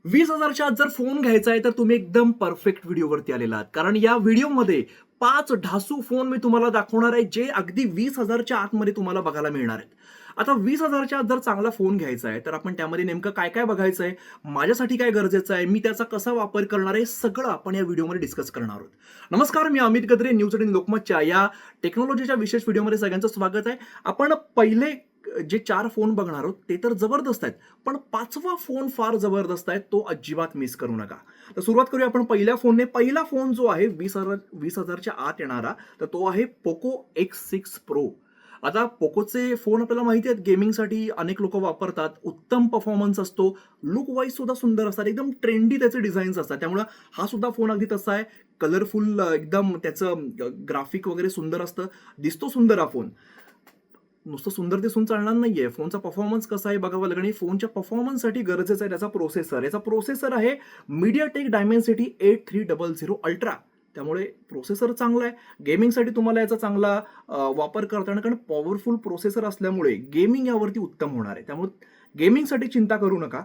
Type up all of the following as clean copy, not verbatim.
20,000च्या आत जर फोन घ्यायचा आहे तर तुम्ही एकदम परफेक्ट व्हिडिओवरती आलेला आहात. कारण या व्हिडिओमध्ये 5 ढासू फोन मी तुम्हाला दाखवणार आहे, जे अगदी 20,000च्या आतमध्ये तुम्हाला बघायला मिळणार आहेत. आता 20,000च्या आत जर चांगला फोन घ्यायचा आहे, तर आपण त्यामध्ये नेमकं काय-काय बघायचं आहे, माझ्यासाठी काय गरजेचं आहे, मी त्याचा कसा वापर करणार आहे, सगळं आपण या व्हिडिओमध्ये डिस्कस करणार आहोत. नमस्कार, मी अमित गद्रे, न्यूज 18 लोकमतच्या या टेक्नॉलॉजीच्या विशेष व्हिडिओमध्ये सगळ्यांचं स्वागत आहे. आपण पहिले जे 4 फोन बघणार आहोत ते तर जबरदस्त आहेत, पण 5वा फोन फार जबरदस्त आहे, तो अजिबात मिस करू नका. तर सुरुवात करूया आपण पहिल्या फोनने. पहिला फोन जो आहे 20,000च्या आत येणारा, तर तो आहे पोको X6 Pro. आता पोकोचे फोन आपल्याला माहिती आहेत, गेमिंगसाठी अनेक लोक वापरतात. उत्तम परफॉर्मन्स असतो, लुक वाईज सुद्धा सुंदर असतात, एकदम ट्रेंडी त्याचे डिझाईन्स असतात. त्यामुळे हा सुद्धा फोन अगदी तसा आहे. कलरफुल एकदम त्याचं ग्राफिक वगैरे सुंदर असतं, दिसतो सुंदर हा फोन. नुसतं सुंदर दिसून चालणार नाहीये, फोनचा परफॉर्मन्स कसा आहे बघावं लागेल. आणि फोनच्या परफॉर्मन्ससाठी गरजेचा आहे त्याचा प्रोसेसर. याचा प्रोसेसर आहे MediaTek Dimensity 8300 अल्ट्रा. त्यामुळे प्रोसेसर चांगला आहे. गेमिंगसाठी तुम्हाला याचा चांगला वापर करता येणार, कारण पॉवरफुल प्रोसेसर असल्यामुळे गेमिंग यावरती उत्तम होणार आहे. त्यामुळे गेमिंगसाठी चिंता करू नका.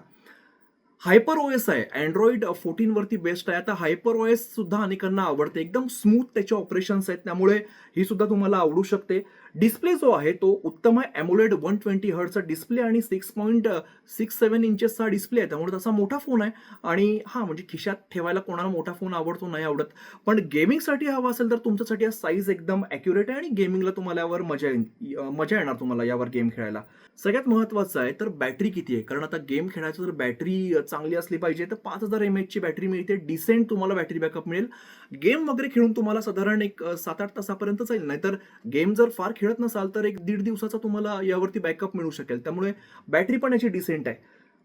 हायपर ओएस आहे, अँड्रॉइड 14 वरती बेस्ट आहे. आता हायपर ओएस सुद्धा अनेकांना आवडते, एकदम स्मूथ त्याचे ऑपरेशन्स आहेत, त्यामुळे ही सुद्धा तुम्हाला आवडू शकते. डिस्प्ले जो आहे तो उत्तम आहे. एमोलेड 120 हर्टचा डिस्प्ले आणि 6.67 इंचेसचा डिस्प्ले आहे, त्यामुळे तसा मोठा फोन आहे. आणि हा म्हणजे खिशात ठेवायला कोणाला मोठा फोन आवडतो, नाही आवडत, पण गेमिंगसाठी हवा असेल तर तुमच्यासाठी हा साईज एकदम ॲक्युरेट आहे आणि गेमिंगला तुम्हाला यावर मजा येणार तुम्हाला यावर गेम खेळायला. सगळ्यात महत्त्वाचं आहे तर बॅटरी किती आहे, कारण आता गेम खेळायचं तर बॅटरी चांगली असली पाहिजे. तर 5000 mAhची बॅटरी मिळते, डिसेंट तुम्हाला बॅटरी बॅकअप मिळेल. गेम वगैरे खेळून तुम्हाला साधारण एक 7-8 तासापर्यंत जाईल. नाहीतर गेम जर फार खेळत नसाल तर 1-1.5 दिवसाचा तुम्हाला यावरती बॅकअप मिळू शकेल. त्यामुळे बॅटरी पण याची डिसेंट आहे.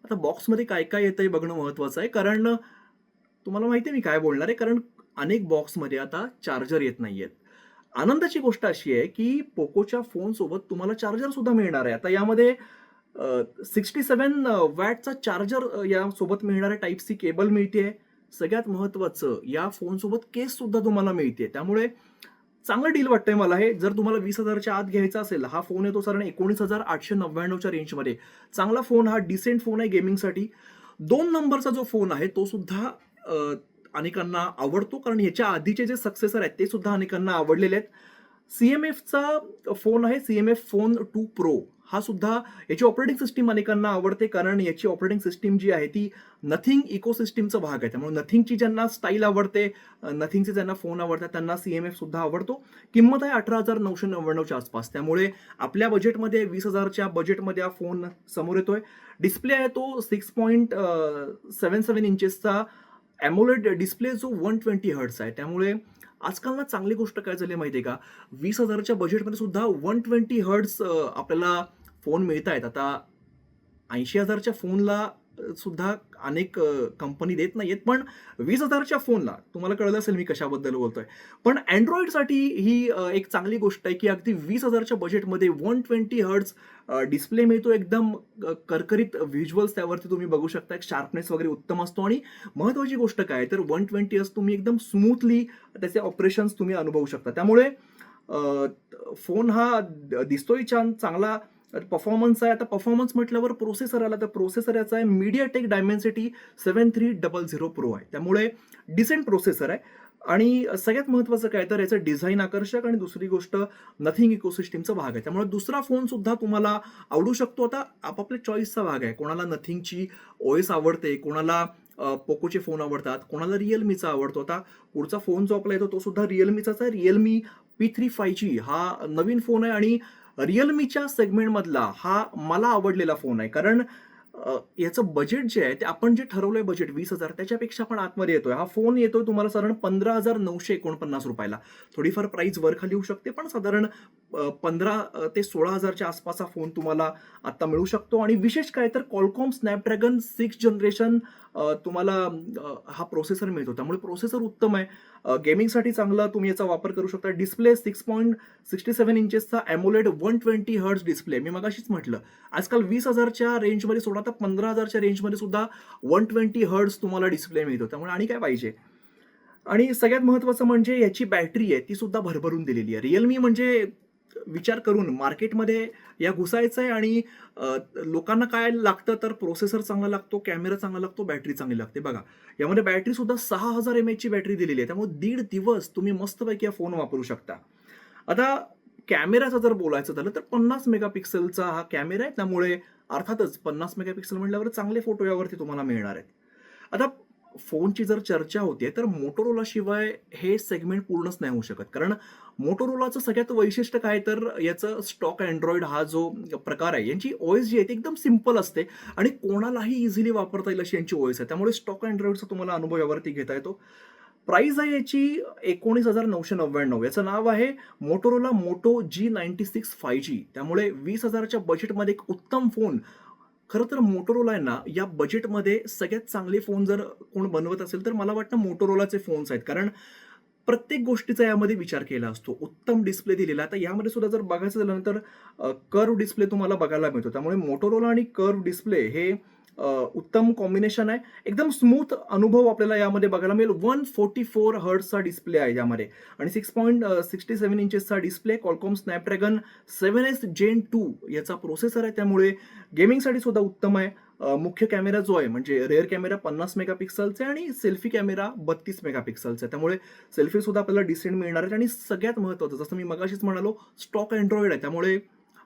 आता बॉक्समध्ये काय काय येतं हे बघणं महत्त्वाचं आहे, कारण तुम्हाला माहिती आहे मी काय बोलणार आहे, कारण अनेक बॉक्समध्ये आता चार्जर येत नाहीयेत. आनंदाची गोष्ट अशी आहे की पोकोच्या फोन सोबत तुम्हाला चार्जर सुद्धा मिळणार आहे. आता यामध्ये 67 वॅटचा चार्जर या सोबत मिळणार आहे. टाईप सी केबल मिळते. सगळ्यात महत्त्वाचं, या फोन सोबत केस सुद्धा तुम्हाला मिळते. त्यामुळे चांगलं डील वाटतंय मला हे. जर तुम्हाला 20,000च्या आत घ्यायचा असेल, हा फोन येतो साधारण 19,899च्या रेंजमध्ये. चांगला फोन, हा डिसेंट फोन आहे गेमिंगसाठी. 2 नंबरचा जो फोन आहे तो सुद्धा अनेकांना आवडतो, कारण ह्याच्या आधीचे जे सक्सेसर आहेत ते सुद्धा अनेकांना आवडलेले आहेत. CMFचा फोन आहे, CMF फोन 2 Pro. हा सुद्धा, याची ऑपरेटिंग सिस्टीम अनेकांना आवडते, कारण याची ऑपरेटिंग सिस्टीम जी आहे ती नथिंग इकोसिस्टीमचा भाग आहे. त्यामुळे नथिंगची ज्यांना स्टाईल आवडते, नथिंगचे ज्यांना फोन आवडतात, त्यांना CMF सुद्धा आवडतो. किंमत आहे 18,999च्या आसपास. त्यामुळे आपल्या बजेटमध्ये, 20,000च्या बजेटमध्ये हा फोन समोर येतोय. डिस्प्ले आहे तो 6.77 इंचेसचा एमोलेड डिस्प्ले, जो 120 हर्ट्स आहे. त्यामुळे आजकाल ना चांगली गोष्ट काय झाली माहिती आहे का, 20,000च्या बजेटमध्ये सुद्धा 120 हर्ट्स आपल्याला फोन मिळत आहेत. आता 80,000च्या फोनला सुद्धा अनेक कंपनी देत नाहीयेत, पण 20,000च्या फोनला तुम्हाला कळलं असेल मी कशाबद्दल बोलतोय. पण अँड्रॉइडसाठी ही एक चांगली गोष्ट आहे की अगदी 20,000च्या बजेटमध्ये 120 हर्ट्स डिस्प्ले मिळतो. एकदम करकरीत व्हिज्युअल्स त्यावरती तुम्ही बघू शकता. शार्पनेस वगैरे उत्तम असतो. आणि महत्त्वाची गोष्ट काय तर 120 हर्ट्स तुम्ही एकदम स्मूथली त्याचे ऑपरेशन्स तुम्ही अनुभवू शकता. त्यामुळे फोन हा दिसतोय छान, चांगला परफॉर्मन्स आहे. आता परफॉर्मन्स म्हटल्यावर प्रोसेसर आला, तर प्रोसेसर याचा आहे MediaTek Dimensity 7300 Pro आहे. त्यामुळे डिसेंट प्रोसेसर आहे. आणि सगळ्यात महत्त्वाचं काय तर याचं डिझाईन आकर्षक, आणि दुसरी गोष्ट नथिंग इकोसिस्टीमचा भाग आहे. त्यामुळे दुसरा फोन सुद्धा तुम्हाला आवडू शकतो. आता आपापल्या चॉईसचा भाग आहे. कोणाला नथिंगची OS आवडते, कोणाला पोकोचे फोन आवडतात, कोणाला रिअलमीचा आवडतो. आता पुढचा फोन जो आपला येतो तो सुद्धा रिअलमीचाच आहे. रिअलमी P3 5G हा नवीन फोन आहे, आणि रिअलमीच्या सेगमेंटमधला हा मला आवडलेला फोन आहे. कारण याचं बजेट जे आहे ते आपण जे ठरवलंय बजेट 20,000, त्याच्यापेक्षा पण आतमध्ये येतोय. हा फोन येतोय तुम्हाला साधारण 15,949 रुपयाला. थोडीफार प्राइस वर खाली होऊ शकते, पण साधारण 15 ते 16,000च्या आसपास हा फोन तुम्हाला आता मिळू शकतो. आणि विशेष काय तर Qualcomm Snapdragon 6 जनरेशन तुम्हाला हा प्रोसेसर मिळतो. त्यामुळे प्रोसेसर उत्तम आहे. गेमिंगसाठी चांगला तुम्ही याचा वापर करू शकता. डिस्प्ले 6.67 इंचेसचा एमोलेड 120 हर्ट्स डिस्प्ले. मी मगाशीच म्हटलं, आजकाल 20,000च्या रेंजमध्ये सोडा, तर 15,000च्या रेंजमध्ये सुद्धा 120 हर्ट्स तुम्हाला डिस्प्ले मिळतो. त्यामुळे आणि काय पाहिजे. आणि सगळ्यात महत्त्वाचं म्हणजे याची बॅटरी आहे ती सुद्धा भरभरून दिलेली आहे. रिअलमी म्हणजे विचार करून मार्केटमध्ये या घुसायचं आहे आणि लोकांना काय लागतं तर प्रोसेसर चांगला लागतो, कॅमेरा चांगला लागतो, बॅटरी चांगली लागते. बघा यामध्ये बॅटरी सुद्धा 6000 mAh ची बॅटरी दिलेली आहे, त्यामुळे 1.5 दिवस तुम्ही मस्तपैकी हा फोन वापरू शकता. आता कॅमेराचं जर बोलायचं झालं तर 50 मेगापिक्सेलचा हा कॅमेरा आहे, त्यामुळे अर्थातच 50 मेगापिक्सेल म्हटल्यावर चांगले फोटो यावरती तुम्हाला मिळणार आहेत. आता फोनची जर चर्चा होते तर मोटोरोला शिवाय हे सेगमेंट पूर्णच नाही होऊ शकत, कारण मोटोरोलाचं सगळ्यात वैशिष्ट्य काय तर याचं स्टॉक अँड्रॉइड हा जो प्रकार आहे, यांची ओएस जी आहे ती एकदम सिंपल असते आणि कोणालाही इझिली वापरता येईल अशी यांची ओएस आहे, त्यामुळे स्टॉक अँड्रॉइडचा तुम्हाला अनुभव यावरती घेता येतो. प्राइस आहे याची 19,999. याचं नाव आहे मोटोरोला मोटो G96 5G. त्यामुळे 20,000च्या बजेटमध्ये एक उत्तम फोन. खरं तर मोटोरोला आहे ना, या बजेटमध्ये सगळ्यात चांगले फोन जर कोण बनवत असेल तर मला वाटतं मोटोरोलाचे फोन्स आहेत, कारण प्रत्येक गोष्टीचा यामध्ये विचार केला असतो. उत्तम डिस्प्ले दिलेला. आता यामध्ये सुद्धा जर बघायचं झालं तर कर्व्ह डिस्प्ले तुम्हाला बघायला मिळतो, त्यामुळे मोटोरोला आणि कर्व्ह डिस्प्ले हे उत्तम कॉम्बिनेशन आहे. एकदम स्मूथ अनुभव आपल्याला यामध्ये बघायला मिळेल. 144 हर्ट्जचा डिस्प्ले आहे यामध्ये आणि 6.67 इंचेसचा display. Qualcomm Snapdragon 7S Gen 2 याचा प्रोसेसर आहे, त्यामुळे गेमिंगसाठी सुद्धा उत्तम आहे. मुख्य कॅमेरा जो आहे म्हणजे रेअर कॅमेरा 50 मेगापिक्सेलचा आणि सेल्फी कॅमेरा 32 मेगापिक्सेलचा आहे, त्यामुळे सेल्फी सुद्धा आपल्याला डिसेंट मिळणार आहे. आणि सगळ्यात महत्त्वाचं, जसं मी मगाशीच म्हणालो, स्टॉक अँड्रॉइड आहे, त्यामुळे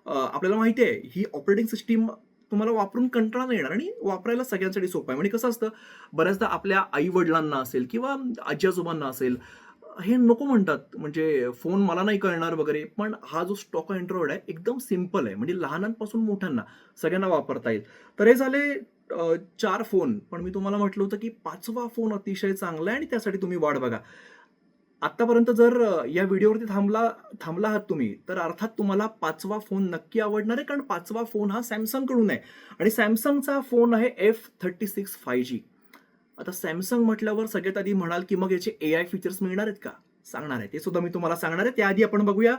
आपल्याला माहिती आहे ही ऑपरेटिंग सिस्टीम तुम्हाला वापरून कंटाळा नाही येणार आणि वापरायला सगळ्यांसाठी सोपं आहे. म्हणजे कसं असतं, बऱ्याचदा आपल्या आई वडिलांना असेल किंवा आजी आजोबांना असेल, हे नको म्हणतात, म्हणजे फोन मला नाही कळणार वगैरे, पण हा जो स्टॉक अँड्रॉइड आहे एकदम सिम्पल आहे, म्हणजे लहानांपासून मोठ्यांना सगळ्यांना वापरता येईल. तर हे झाले 4 फोन, पण मी तुम्हाला म्हटलं होतं की 5वा फोन अतिशय चांगला आहे आणि त्यासाठी तुम्ही वाट बघा. आतापर्यंत जर या व्हिडिओवरती थांबला आहात तुम्ही, तर अर्थात तुम्हाला 5वा फोन नक्की आवडणार आहे, कारण 5वा फोन हा सॅमसंग कडून आहे आणि सॅमसंगचा फोन आहे F36 5G. आता सॅमसंग म्हटल्यावर सगळ्यात आधी म्हणाल की मग याचे AI फीचर्स मिळणार आहेत का? सांगणार आहे, ते सुद्धा मी तुम्हाला सांगणार आहे. त्याआधी आपण बघूया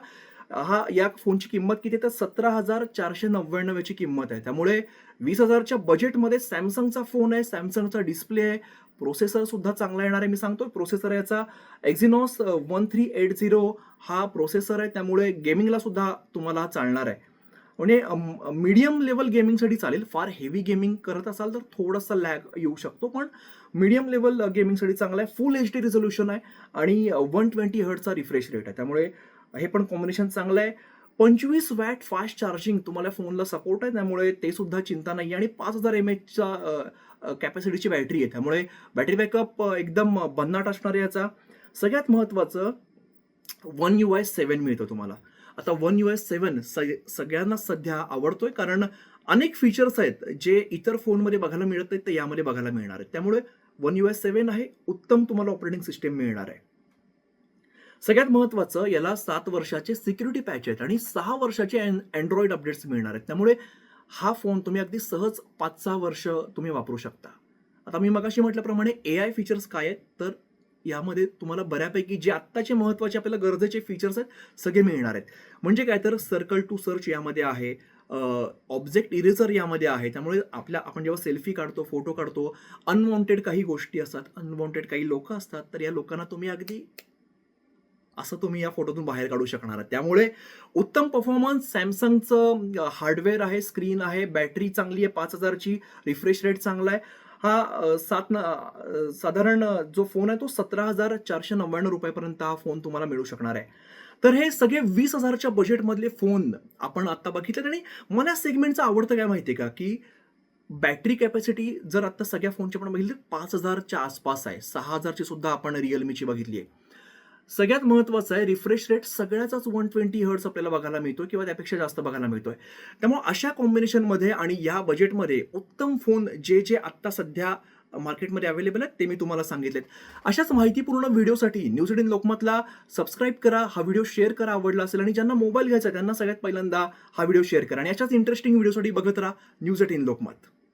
या फोनची किंमत किती आहे, तर 17,499 याची किंमत आहे. त्यामुळे 20,000च्या बजेटमध्ये सॅमसंगचा फोन आहे, सॅमसंगचा डिस्प्ले आहे, प्रोसेसर सुद्धा चांगला येणार आहे. मी सांगतोय प्रोसेसर याचा Exynos 1380 हा प्रोसेसर आहे, त्यामुळे गेमिंगला सुद्धा तुम्हाला चालणार आहे. म्हणजे मीडियम लेवल गेमिंगसाठी चालेल. फार हेवी गेमिंग करत असाल तर थोडासा लॅग येऊ शकतो, पण मीडियम लेवल गेमिंगसाठी चांगला आहे. फुल HD रिझोल्युशन आहे आणि 120 हर्ट्जचा रिफ्रेश रेट आहे, त्यामुळे हे पण कॉम्बिनेशन चांगलं आहे. 25 वॅट फास्ट चार्जिंग तुम्हाला फोनला सपोर्ट आहे, त्यामुळे ते सुद्धा चिंता नाही. आणि 5000 mAhचा कॅपॅसिटीची बॅटरी आहे, त्यामुळे बॅटरी बॅकअप एकदम भन्नाट असणार आहे याचा. सगळ्यात महत्त्वाचं, One UI 7 मिळतं तुम्हाला. आता One UI 7 सगळ्यांना सध्या आवडतोय, कारण अनेक फीचर्स आहेत जे इतर फोनमध्ये बघायला मिळत नाहीत, ते यामध्ये बघायला मिळणार आहेत. त्यामुळे One UI 7 आहे, उत्तम तुम्हाला ऑपरेटिंग सिस्टीम मिळणार आहे. सगळ्यात महत्त्वाचं, याला 7 वर्षाचे सिक्युरिटी पॅच आहेत आणि 6 वर्षाचे अँड्रॉइड अपडेट्स मिळणार आहेत, त्यामुळे हा फोन तुम्ही अगदी सहज 5-6 वर्ष तुम्ही वापरू शकता. आता मी मगाशी म्हटल्याप्रमाणे AI फीचर्स काय आहेत, तर यामध्ये तुम्हाला बऱ्यापैकी जे आत्ताचे महत्त्वाचे आपल्याला गरजेचे फीचर्स आहेत सगळे मिळणार आहेत. म्हणजे काय तर सर्कल टू सर्च यामध्ये आहे, ऑब्जेक्ट इरेजर यामध्ये आहे, त्यामुळे आपण जेव्हा सेल्फी काढतो, फोटो काढतो, अनवॉन्टेड काही गोष्टी असतात, अनवॉन्टेड काही लोक असतात, तर या लोकांना तुम्ही अगदी असं तुम्ही या फोटोतून बाहेर काढू शकणार आहात. त्यामुळे उत्तम परफॉर्मन्स सॅमसंगचं हार्डवेअर आहे, स्क्रीन आहे, बॅटरी चांगली आहे 5000ची, रिफ्रेश रेट चांगला आहे. हा साधारण जो फोन आहे तो 17,499 रुपयापर्यंत हा फोन तुम्हाला मिळू शकणार आहे. तर हे सगळे 20,000च्या बजेटमधले फोन आपण आता बघितले. आणि मला सेगमेंटचं आवडतं काय माहिती आहे का, की बॅटरी कॅपॅसिटी जर आता सगळ्या फोनची आपण बघितली 5,000च्या आसपास आहे. 6,000ची सुद्धा आपण रिअलमीची बघितली आहे. सगळ्यात महत्त्वाचं आहे, रिफ्रेश रेट सगळ्याचाच 120 हर्ट्ज आपल्याला बघायला मिळतोय किंवा त्यापेक्षा जास्त बघायला मिळतोय. त्यामुळे अशा कॉम्बिनेशनमध्ये आणि या बजेटमध्ये उत्तम फोन जे आत्ता सध्या मार्केटमध्ये अवेलेबल आहेत ते मी तुम्हाला सांगितलेत. अशाच माहितीपूर्ण व्हिडिओसाठी न्यूज 18 लोकमतला सबस्क्राईब करा, हा व्हिडिओ शेअर करा आवडला असेल, आणि ज्यांना मोबाईल घ्यायचा त्यांना सगळ्यात पहिल्यांदा हा व्हिडिओ शेअर करा. आणि अशाच इंटरेस्टिंग व्हिडिओसाठी बघत राहा न्यूज 18 लोकमत.